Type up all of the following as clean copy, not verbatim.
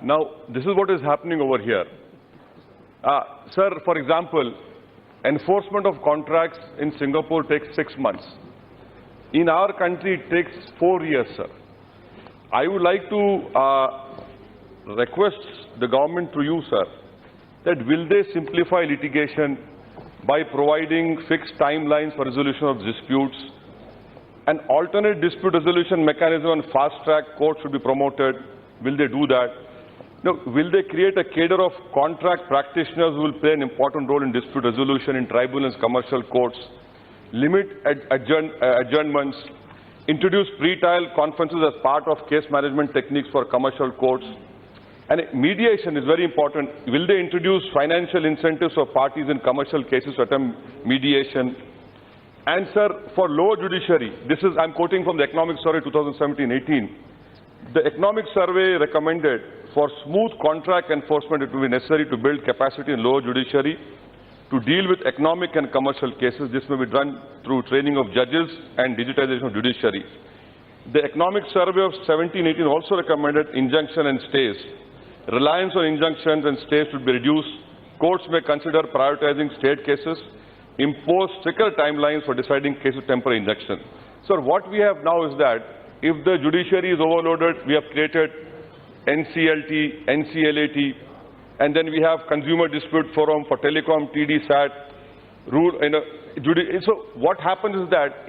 Now, this is what is happening over here. Sir, for example, enforcement of contracts in Singapore takes 6 months. In our country, it takes 4 years, sir. I would like to request the government to you, sir, that will they simplify litigation by providing fixed timelines for resolution of disputes? An alternate dispute resolution mechanism and fast-track court should be promoted. Will they do that? No, will they create a cadre of contract practitioners who will play an important role in dispute resolution in tribunals, commercial courts, limit adjournments, introduce pre-trial conferences as part of case management techniques for commercial courts? And mediation is very important. Will they introduce financial incentives for parties in commercial cases to attempt mediation? And sir, for lower judiciary, I'm quoting from the Economic Survey 2017-18. The Economic Survey recommended for smooth contract enforcement, it will be necessary to build capacity in lower judiciary to deal with economic and commercial cases. This may be done through training of judges and digitization of judiciary. The Economic Survey of 17-18 also recommended injunction and stays. Reliance on injunctions and stays should be reduced. Courts may consider prioritizing state cases, impose stricter timelines for deciding cases of temporary injunction. So what we have now is that if the judiciary is overloaded, we have created NCLT, NCLAT, and then we have Consumer Dispute Forum for Telecom, TDSAT, so what happens is that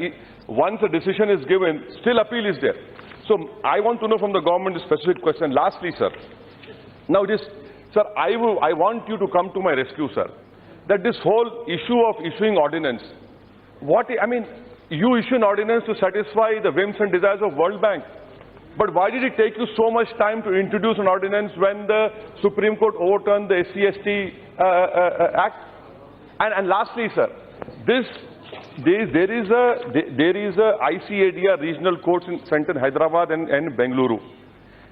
once a decision is given, still appeal is there. So I want to know from the government a specific question. Lastly, sir, now sir, I want you to come to my rescue, sir, that this whole issue of issuing ordinance, you issue an ordinance to satisfy the whims and desires of World Bank. But why did it take you so much time to introduce an ordinance when the Supreme Court overturned the SC/ST Act? And lastly, sir, there is a ICADR regional courts center in Hyderabad and Bengaluru.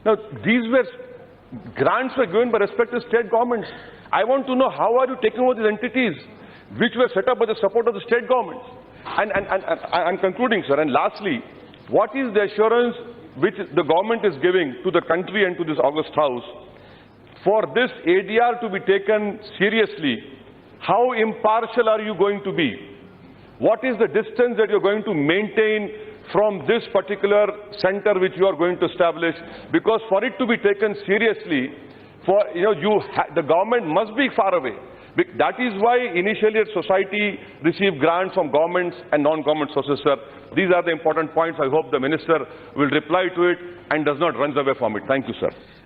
Now, these grants were given by respective state governments. I want to know how are you taking over these entities which were set up by the support of the state governments? And I'm concluding, sir. And lastly, what is the assurance which the government is giving to the country and to this August House for this ADR to be taken seriously? How impartial are you going to be? What is the distance that you're going to maintain from this particular center which you are going to establish? Because for it to be taken seriously, the government must be far away. That is why initially society received grants from governments and non-government sources, sir. These are the important points. I hope the minister will reply to it and does not run away from it. Thank you, sir.